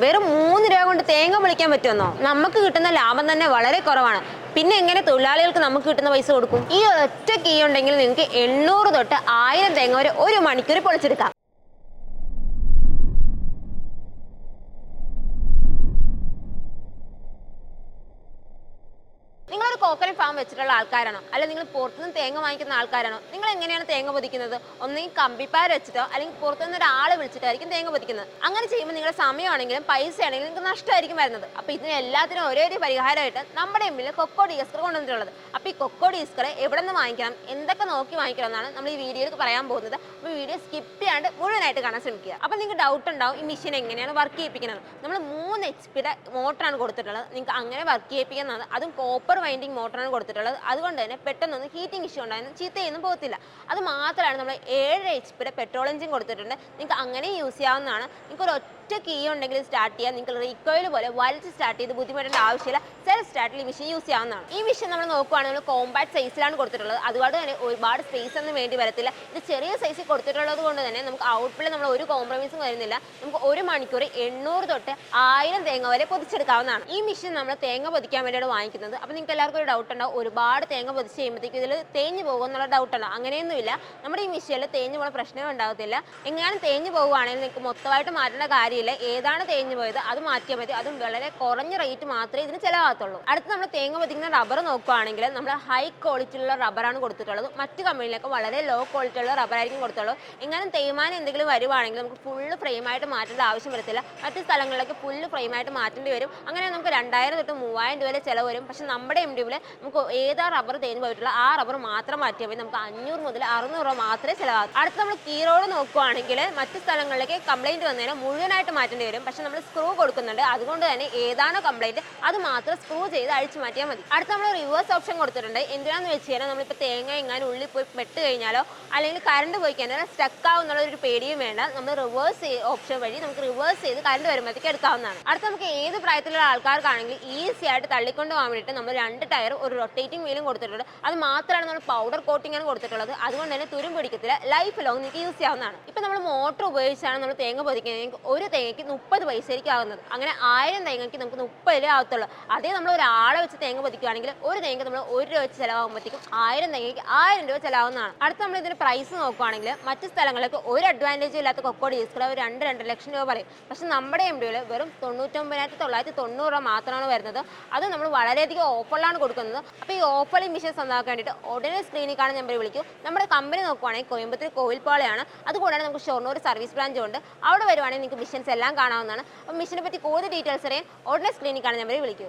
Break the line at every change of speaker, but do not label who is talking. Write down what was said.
വെറും 3 രൂപ കൊണ്ട് തേങ്ങ പൊളിക്കാൻ പറ്റുമെന്നോ? നമുക്ക് കിട്ടുന്ന ലാഭം തന്നെ വളരെ കുറവാണ്. പിന്നെ എങ്ങനെ തൊഴിലാളികൾക്ക് നമുക്ക് കിട്ടുന്ന പൈസ കൊടുക്കും? ഈ ഒറ്റ കീ ഉണ്ടെങ്കിൽ നിങ്ങൾക്ക് 800 തൊട്ട് 1000 തേങ്ങ വരെ ഒരു മണിക്കൂർ പൊളിച്ചെടുക്കാം. നിങ്ങളൊരു കോക്കനട്ട് ഫാം വെച്ചിട്ടുള്ള ആൾക്കാരാണോ, അല്ല നിങ്ങൾ പുറത്തുനിന്ന് തേങ്ങ വാങ്ങിക്കുന്ന ആൾക്കാരാണോ? നിങ്ങൾ എങ്ങനെയാണ് തേങ്ങ പൊതിക്കുന്നത്? ഒന്നെങ്കിൽ കമ്പിപ്പാര വെച്ചിട്ടോ അല്ലെങ്കിൽ പുറത്തുനിന്ന് ഒരാളെ വിളിച്ചിട്ടായിരിക്കും തേങ്ങ പൊതിക്കുന്നത്. അങ്ങനെ ചെയ്യുമ്പോൾ നിങ്ങളുടെ സമയമാണെങ്കിലും പൈസ ആണെങ്കിലും നിങ്ങൾക്ക് നഷ്ടമായിരിക്കും വരുന്നത്. അപ്പോൾ ഇതിന് എല്ലാത്തിനും ഒരേ ഒരു പരിഹാരമായിട്ട് നമ്മുടെ മുമ്പിൽ കൊക്കോ ഡീസ്കർ കൊണ്ടുവന്നിട്ടുള്ളത്. അപ്പോൾ ഈ കൊക്കോ ഡീസ്കർ എവിടെ നിന്ന് വാങ്ങിക്കണം, എന്തൊക്കെ നോക്കി വാങ്ങിക്കണം എന്നാണ് നമ്മൾ ഈ വീഡിയോയിൽ പറയാൻ പോകുന്നത്. അപ്പോൾ വീഡിയോ സ്കിപ്പ് ചെയ്യാണ്ട് മുഴുവനായിട്ട് കാണാൻ ശ്രമിക്കുക. അപ്പോൾ നിങ്ങൾക്ക് ഡൗട്ട് ഉണ്ടാവും ഈ മെഷീൻ എങ്ങനെയാണ് വർക്ക് ചെയ്യിപ്പിക്കുന്നത്. നമ്മൾ 3 HP മോട്ടറാണ് കൊടുത്തിട്ടുള്ളത്. നിങ്ങൾക്ക് അങ്ങനെ വർക്ക് ചെയ്യിപ്പിക്കുന്നതാണ്. അതും കോപ്പർ വൈൻഡിങ് മോട്ടറാണ് കൊടുത്തിട്ടുള്ളത്. അതുകൊണ്ട് തന്നെ പെട്ടെന്നൊന്നും ഹീറ്റിംഗ് ഇഷ്യൂ ഉണ്ടായിരുന്നു ചീത്തയൊന്നും പോകത്തില്ല. അത് മാത്രമാണ് നമ്മൾ 7 HP പെട്രോൾ എഞ്ചിൻ കൊടുത്തിട്ടുണ്ട്. നിങ്ങൾക്ക് അങ്ങനെ യൂസ് ചെയ്യാവുന്നതാണ്. നിങ്ങൾക്ക് ഒരു ഒറ്റ കീ ഉണ്ടെങ്കിൽ സ്റ്റാർട്ട് ചെയ്യാം. നിങ്ങൾക്ക് റീകോയിൽ പോലെ വലിച്ച് സ്റ്റാർട്ട് ചെയ്ത് ബുദ്ധിമുട്ടേണ്ട ആവശ്യമില്ല. സെൽഫ് സ്റ്റാർട്ടിൽ ഈ മെഷീൻ യൂസ് ചെയ്യാവുന്നതാണ്. ഈ മെഷീൻ നമ്മൾ നോക്കുകയാണെങ്കിൽ നമ്മൾ കോമ്പാക്ട് സൈസിലാണ് കൊടുത്തിട്ടുള്ളത്. അതുകൊണ്ട് തന്നെ ഒരുപാട് സ്പേസ് ഒന്നും വേണ്ടി വരത്തില്ല. ഇത് ചെറിയ സൈസിൽ കൊടുത്തിട്ടുള്ളത് കൊണ്ട് തന്നെ നമുക്ക് ഔട്ട്പുട്ടിൽ നമ്മൾ ഒരു കോംപ്രമൈസും വരുന്നില്ല. നമുക്ക് ഒരു മണിക്കൂർ 800 തൊട്ട് 1000 തേങ്ങ വരെ പൊതിച്ചെടുക്കാവുന്നതാണ്. ഈ മെഷീൻ നമ്മൾ തേങ്ങ പൊതിക്കാൻ വേണ്ടിയാണ് വാങ്ങിക്കുന്നത്. അപ്പോൾ നിങ്ങൾക്ക് എല്ലാവർക്കും ഒരു ഡൗട്ട് ഉണ്ടാവും, ഒരുപാട് തേങ്ങ പൊതിച്ച് കഴിയുമ്പോഴത്തേക്കും ഇതിൽ തേഞ്ഞ് പോകും എന്നുള്ള ഡൗട്ട് ഉണ്ടാവും. അങ്ങനെയൊന്നുമില്ല. നമ്മുടെ ഈ മെഷീനിൽ തേഞ്ഞ് പോകുന്ന പ്രശ്നമേ ഉണ്ടാകത്തില്ല. എങ്ങാനും തേഞ്ഞ് പോകുകയാണെങ്കിൽ നിങ്ങൾക്ക് മൊത്തമായിട്ട് മാറ്റേണ്ട കാര്യമില്ല. ഏതാണ് തേഞ്ഞ് പോയത് അത് മാറ്റിയാൽ മതി. അതും വളരെ കുറഞ്ഞ റേറ്റ് മാത്രമേ ഇതിന് ചിലവാകത്തുള്ളൂ. അടുത്ത് നമ്മൾ തേങ്ങ പൊതിക്കുന്ന റബ്ബർ നോക്കുകയാണെങ്കിൽ നമ്മൾ ഹൈ ക്വാളിറ്റിയുള്ള റബ്ബറാണ് കൊടുത്തിട്ടുള്ളത്. മറ്റ് കമ്പനിയിലൊക്കെ വളരെ ലോ ക്വാളിറ്റിയുള്ള റബ്ബറായിരിക്കും കൊടുത്തുള്ളൂ. എങ്ങാനും തേയ്മാനം എന്തെങ്കിലും വരുവാണെങ്കിൽ നമുക്ക് ഫുള്ള് ഫ്രെയിമായിട്ട് മാറ്റേണ്ട ആവശ്യം വരത്തില്ല. മറ്റ് സ്ഥലങ്ങളിലൊക്കെ ഫുള്ള് ഫ്രെയിമായിട്ട് മാറ്റേണ്ടി വരും. അങ്ങനെ നമുക്ക് 2000 തൊട്ട് 3000 രൂപ വരെ ചിലവ് വരും. പക്ഷേ നമ്മുടെ MDയിൽ നമുക്ക് ഏതാ റബ്ബർ തേഞ്ഞ് പോയിട്ടുള്ള ആ റബ്ബർ മാത്രം മാറ്റിയാൽ മതി. നമുക്ക് 500 മുതൽ 600 രൂപ മാത്രമേ ചിലവാകൂ. അടുത്ത് നമ്മൾ കീ റോഡ് നോക്കുകയാണെങ്കിൽ മറ്റ് സ്ഥലങ്ങളിലേക്ക് കംപ്ലൈൻറ്റ് വന്നതിന് മുഴുവനായിട്ട് മാറ്റേണ്ടി വരും. പക്ഷേ നമ്മൾ സ്ക്രൂ കൊടുക്കുന്നുണ്ട്. അതുകൊണ്ട് തന്നെ ഏതാണോ കംപ്ലൈൻറ്റ് അത് മാത്രം സ്ക്രൂ ചെയ്ത് അഴിച്ചു മാറ്റിയാൽ മതി. അടുത്ത് നമ്മൾ റിവേഴ്സ് ഓപ്ഷൻ കൊടുത്തിട്ടുണ്ട്. എന്തിനാന്ന് വെച്ച് കഴിഞ്ഞാൽ നമ്മളിപ്പോൾ തേങ്ങ എങ്ങാനും ഉള്ളിൽ പോയി പെട്ട് കഴിഞ്ഞാലോ അല്ലെങ്കിൽ കറണ്ട് പോയി കഴിഞ്ഞാൽ സ്റ്റക്ക് ആവുന്നുള്ള ഒരു പേടിയും വേണ്ട. നമ്മൾ റിവേഴ്സ് ഓപ്ഷൻ വഴി നമുക്ക് റിവേഴ്സ് ചെയ്ത് കറണ്ട് വരുമ്പോഴത്തേക്ക് എടുക്കാവുന്നതാണ്. അടുത്ത് നമുക്ക് ഏത് പ്രായത്തിലുള്ള ആൾക്കാർക്കാണെങ്കിൽ ഈസി ആയിട്ട് തള്ളിക്കൊണ്ട് പോകാൻ വേണ്ടിയിട്ട് നമ്മൾ 2 ടയർ ഒരു റൊട്ടേറ്റിംഗ് വീലും കൊടുത്തിട്ടുണ്ട്. അത് മാത്രമാണ് നമ്മൾ പൗഡർ കോട്ടിംഗ് ആണ് കൊടുത്തിട്ടുള്ളത്. അതുകൊണ്ട് തന്നെ തുരും പിടിക്കത്തില്ല. ലൈഫ് ലോങ് നിങ്ങൾക്ക് യൂസ് ചെയ്യാവുന്നതാണ്. ഇപ്പം നമ്മൾ മോട്ടർ ഉപയോഗിച്ചാണ് നമ്മൾ തേങ്ങ പൊതിക്കുന്നത്. ഒരു തേങ്ങയ്ക്ക് 30 പൈസയായിരിക്കും ആകുന്നത്. അങ്ങനെ 1000 തേങ്ങയ്ക്ക് നമുക്ക് 30 രൂപ ആകത്തുള്ളൂ. അതേ നമ്മൾ ഒരാളെ വെച്ച് തേങ്ങ പൊതിക്കുകയാണെങ്കിൽ ഒരു തേങ്ങയ്ക്ക് നമ്മൾ 1 രൂപ വെച്ച് ചിലവാകുമ്പോഴത്തേക്കും 1000 തേങ്ങയ്ക്ക് 1000 രൂപ ചിലവാകുന്നതാണ്. അടുത്ത് നമ്മൾ ഇതിന്റെ പ്രൈസ് നോക്കുകയാണെങ്കിൽ മറ്റ് സ്ഥലങ്ങളിലേക്ക് ഒരു അഡ്വാൻറ്റേജ് ഇല്ലാത്ത കൊക്കോ ഡീസ്കർ 2 ലക്ഷം രൂപ പറയും. പക്ഷെ നമ്മുടെ MDയിൽ വെറും 99,990 രൂപ മാത്രമാണ് വരുന്നത്. അത് നമ്മൾ വളരെയധികം ഓഫറിലാണ് കൊടുക്കുന്നത്. അപ്പോൾ ഈ ഓഫറിൽ മിഷൻ സ്വന്തമാക്കാൻ വേണ്ടിയിട്ട് ഉടനെ സ്ക്രീനിൽ കാണാൻ നമ്പർ വിളിക്കും. നമ്മുടെ കമ്പനി നോക്കുവാണെങ്കിൽ കോയമ്പത്തൂർ കോവിൽപ്പാളയാണ്. അതുകൂടാതെ നമുക്ക് ഷൊർണൂർ സർവീസ് ബ്രാഞ്ച് ഉണ്ട്. അവിടെ വരുവാണെങ്കിൽ നിങ്ങൾക്ക് മിഷൻസ് എല്ലാം കാണാവുന്നതാണ്. അപ്പോൾ മിഷനെ പറ്റി കൂടുതൽ ഡീറ്റെയിൽസ് അറിയാൻ ഉടനെ സ്ക്രീനിൽ കാണാൻ നമ്പറിൽ വിളിക്കൂ.